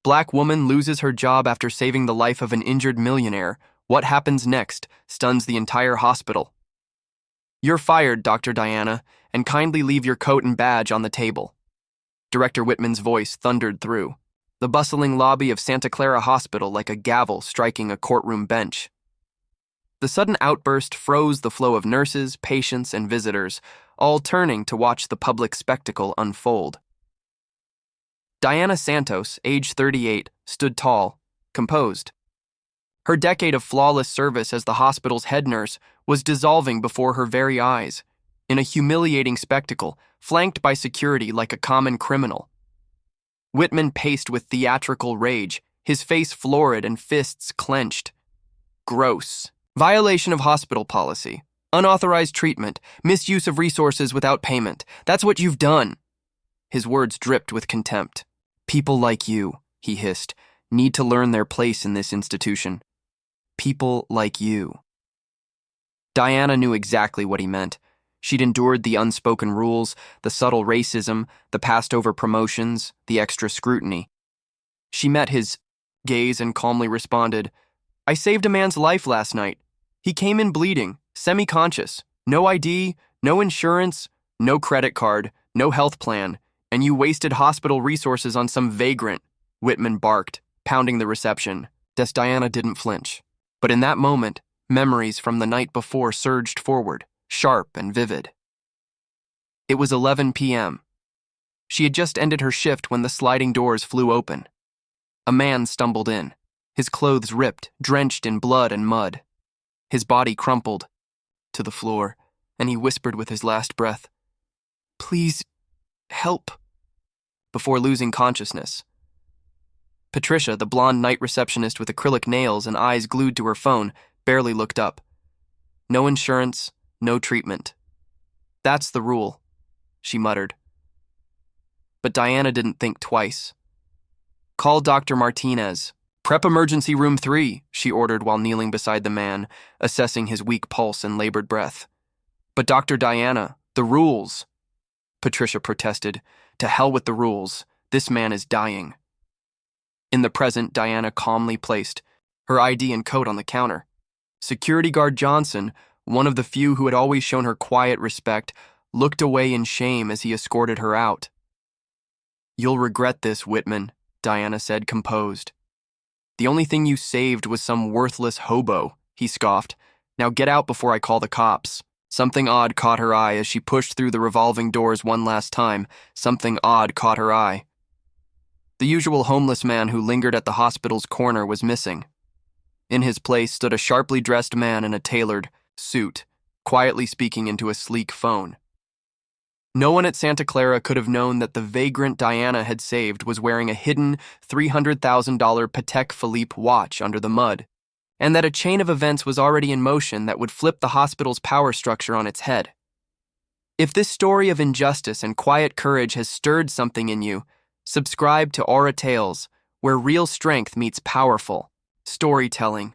Black woman loses her job after saving the life of an injured millionaire. What happens next stuns the entire hospital. You're fired, Dr. Diana, and kindly leave your coat and badge on the table. Director Whitman's voice thundered through the bustling lobby of Santa Clara Hospital like a gavel striking a courtroom bench. The sudden outburst froze the flow of nurses, patients, and visitors, all turning to watch the public spectacle unfold. Diana Santos, age 38, stood tall, composed. Her decade of flawless service as the hospital's head nurse was dissolving before her very eyes, in a humiliating spectacle, flanked by security like a common criminal. Whitman paced with theatrical rage, his face florid and fists clenched. Gross. Violation of hospital policy. Unauthorized treatment. Misuse of resources without payment. That's what you've done. His words dripped with contempt. People like you, he hissed, need to learn their place in this institution. People like you. Diana knew exactly what he meant. She'd endured the unspoken rules, the subtle racism, the passed-over promotions, the extra scrutiny. She met his gaze and calmly responded, I saved a man's life last night. He came in bleeding, semi-conscious, no ID, no insurance, no credit card, no health plan, and you wasted hospital resources on some vagrant, Whitman barked, pounding the reception. Diana didn't flinch. But in that moment, memories from the night before surged forward, sharp and vivid. It was 11 p.m. She had just ended her shift when the sliding doors flew open. A man stumbled in, his clothes ripped, drenched in blood and mud. His body crumpled to the floor, and he whispered with his last breath, Please, help, before losing consciousness. Patricia, the blonde night receptionist with acrylic nails and eyes glued to her phone, barely looked up. No insurance, no treatment. That's the rule, she muttered. But Diana didn't think twice. Call Dr. Martinez. Prep emergency room 3, she ordered while kneeling beside the man, assessing his weak pulse and labored breath. But Dr. Diana, the rules, Patricia protested. To hell with the rules. This man is dying. In the present, Diana calmly placed her ID and coat on the counter. Security guard Johnson, one of the few who had always shown her quiet respect, looked away in shame as he escorted her out. You'll regret this, Whitman, Diana said, composed. The only thing you saved was some worthless hobo, he scoffed. Now get out before I call the cops. Something odd caught her eye as she pushed through the revolving doors one last time. Something odd caught her eye. The usual homeless man who lingered at the hospital's corner was missing. In his place stood a sharply dressed man in a tailored suit, quietly speaking into a sleek phone. No one at Santa Clara could have known that the vagrant Diana had saved was wearing a hidden $300,000 Patek Philippe watch under the mud, and that a chain of events was already in motion that would flip the hospital's power structure on its head. If this story of injustice and quiet courage has stirred something in you, subscribe to Aura Tales, where real strength meets powerful storytelling.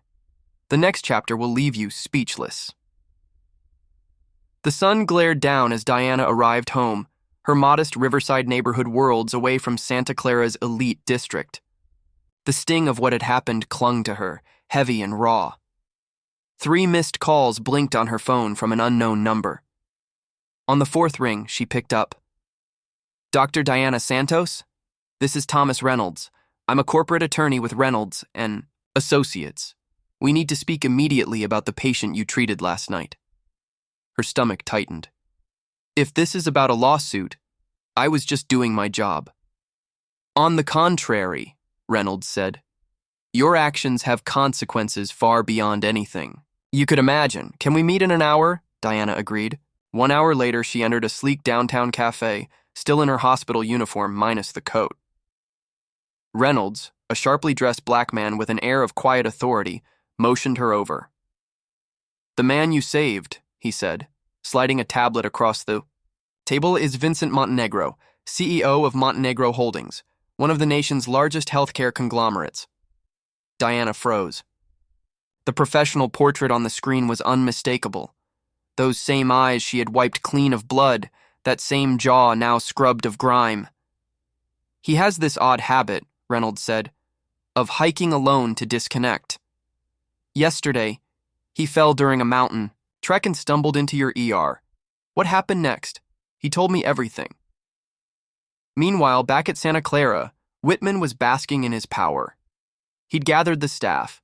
The next chapter will leave you speechless. The sun glared down as Diana arrived home, her modest riverside neighborhood worlds away from Santa Clara's elite district. The sting of what had happened clung to her, heavy and raw. 3 missed calls blinked on her phone from an unknown number. On the 4th ring, she picked up. Dr. Diana Santos? This is Thomas Reynolds. I'm a corporate attorney with Reynolds and Associates. We need to speak immediately about the patient you treated last night. Her stomach tightened. If this is about a lawsuit, I was just doing my job. On the contrary, Reynolds said. Your actions have consequences far beyond anything you could imagine. Can we meet in an hour? Diana agreed. 1 hour later, she entered a sleek downtown cafe, still in her hospital uniform minus the coat. Reynolds, a sharply dressed black man with an air of quiet authority, motioned her over. The man you saved, he said, sliding a tablet across the table, is Vincent Montenegro, CEO of Montenegro Holdings, one of the nation's largest healthcare conglomerates. Diana froze. The professional portrait on the screen was unmistakable. Those same eyes she had wiped clean of blood, that same jaw now scrubbed of grime. He has this odd habit, Reynolds said, of hiking alone to disconnect. Yesterday, he fell during a mountain trek and stumbled into your ER. What happened next? He told me everything. Meanwhile, back at Santa Clara, Whitman was basking in his power. He'd gathered the staff.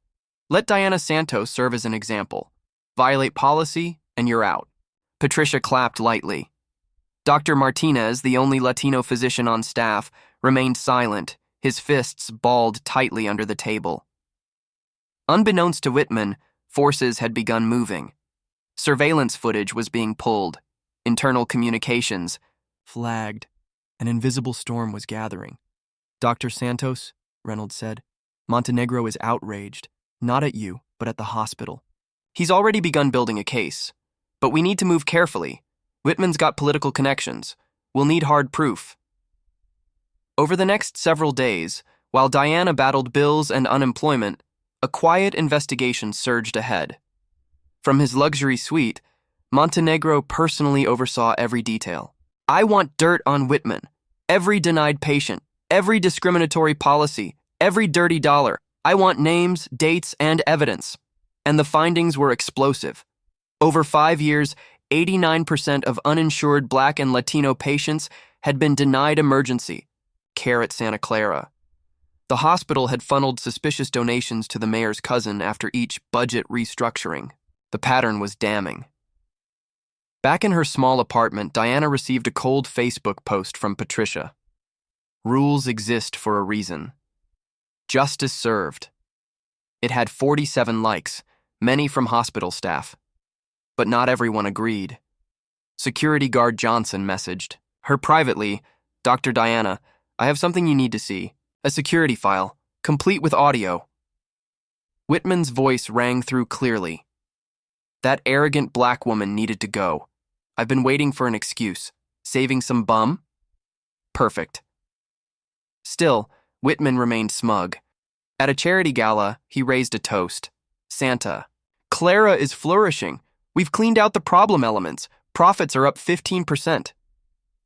Let Diana Santos serve as an example. Violate policy, and you're out. Patricia clapped lightly. Dr. Martinez, the only Latino physician on staff, remained silent, his fists balled tightly under the table. Unbeknownst to Whitman, forces had begun moving. Surveillance footage was being pulled. Internal communications flagged. An invisible storm was gathering. Dr. Santos, Reynolds said, Montenegro is outraged, not at you, but at the hospital. He's already begun building a case. But we need to move carefully. Whitman's got political connections. We'll need hard proof. Over the next several days, while Diana battled bills and unemployment, a quiet investigation surged ahead. From his luxury suite, Montenegro personally oversaw every detail. I want dirt on Whitman. Every denied patient, every discriminatory policy, every dirty dollar. I want names, dates, and evidence. And the findings were explosive. Over 5 years, 89% of uninsured Black and Latino patients had been denied emergency care at Santa Clara. The hospital had funneled suspicious donations to the mayor's cousin after each budget restructuring. The pattern was damning. Back in her small apartment, Diana received a cold Facebook post from Patricia. Rules exist for a reason. Justice served. It had 47 likes, many from hospital staff. But not everyone agreed. Security guard Johnson messaged her privately, Dr. Diana, I have something you need to see. A security file, complete with audio. Whitman's voice rang through clearly. That arrogant Black woman needed to go. I've been waiting for an excuse. Saving some bum? Perfect. Still, Whitman remained smug. At a charity gala, he raised a toast. Santa. Clara is flourishing. We've cleaned out the problem elements. Profits are up 15%.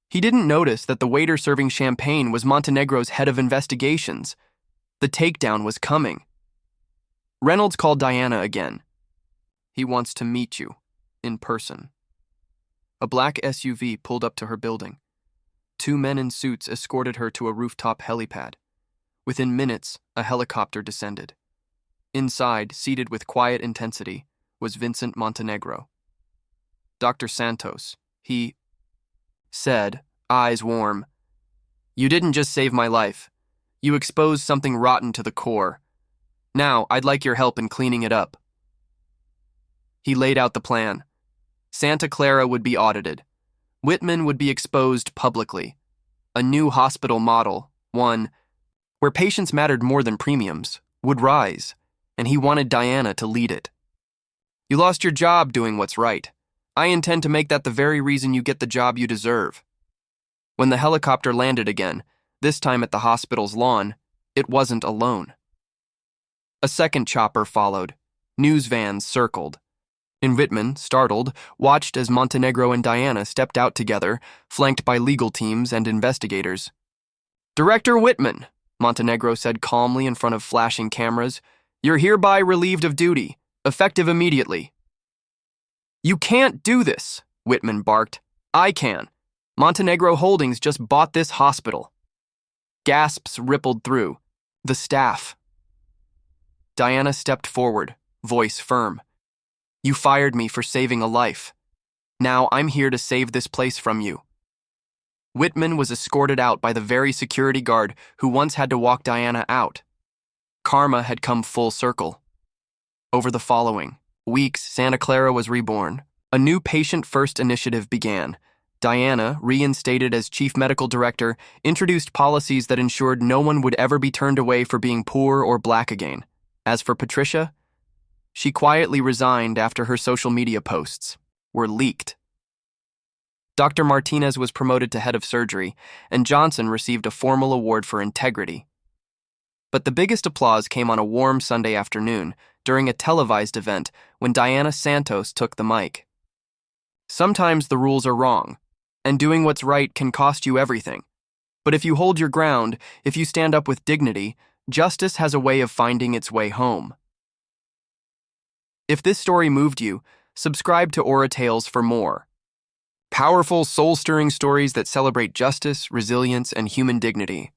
He didn't notice that the waiter serving champagne was Montenegro's head of investigations. The takedown was coming. Reynolds called Diana again. He wants to meet you, in person. A black SUV pulled up to her building. 2 men in suits escorted her to a rooftop helipad. Within minutes, a helicopter descended. Inside, seated with quiet intensity, was Vincent Montenegro. Dr. Santos, he said, eyes warm, You didn't just save my life. You exposed something rotten to the core. Now, I'd like your help in cleaning it up. He laid out the plan. Santa Clara would be audited. Whitman would be exposed publicly. A new hospital model, one where patients mattered more than premiums, would rise, and he wanted Diana to lead it. You lost your job doing what's right. I intend to make that the very reason you get the job you deserve. When the helicopter landed again, this time at the hospital's lawn, it wasn't alone. A second chopper followed. News vans circled. And Whitman, startled, watched as Montenegro and Diana stepped out together, flanked by legal teams and investigators. Director Whitman, Montenegro said calmly in front of flashing cameras, you're hereby relieved of duty, effective immediately. You can't do this, Whitman barked. I can. Montenegro Holdings just bought this hospital. Gasps rippled through. The staff. Diana stepped forward, voice firm. You fired me for saving a life. Now I'm here to save this place from you. Whitman was escorted out by the very security guard who once had to walk Diana out. Karma had come full circle. Over the following weeks, Santa Clara was reborn. A new patient-first initiative began. Diana, reinstated as chief medical director, introduced policies that ensured no one would ever be turned away for being poor or Black again. As for Patricia, she quietly resigned after her social media posts were leaked. Dr. Martinez was promoted to head of surgery, and Johnson received a formal award for integrity. But the biggest applause came on a warm Sunday afternoon during a televised event when Diana Santos took the mic. Sometimes the rules are wrong, and doing what's right can cost you everything. But if you hold your ground, if you stand up with dignity, Justice has a way of finding its way home. If this story moved you, subscribe to Aura Tales for more. Powerful, soul-stirring stories that celebrate justice, resilience, and human dignity.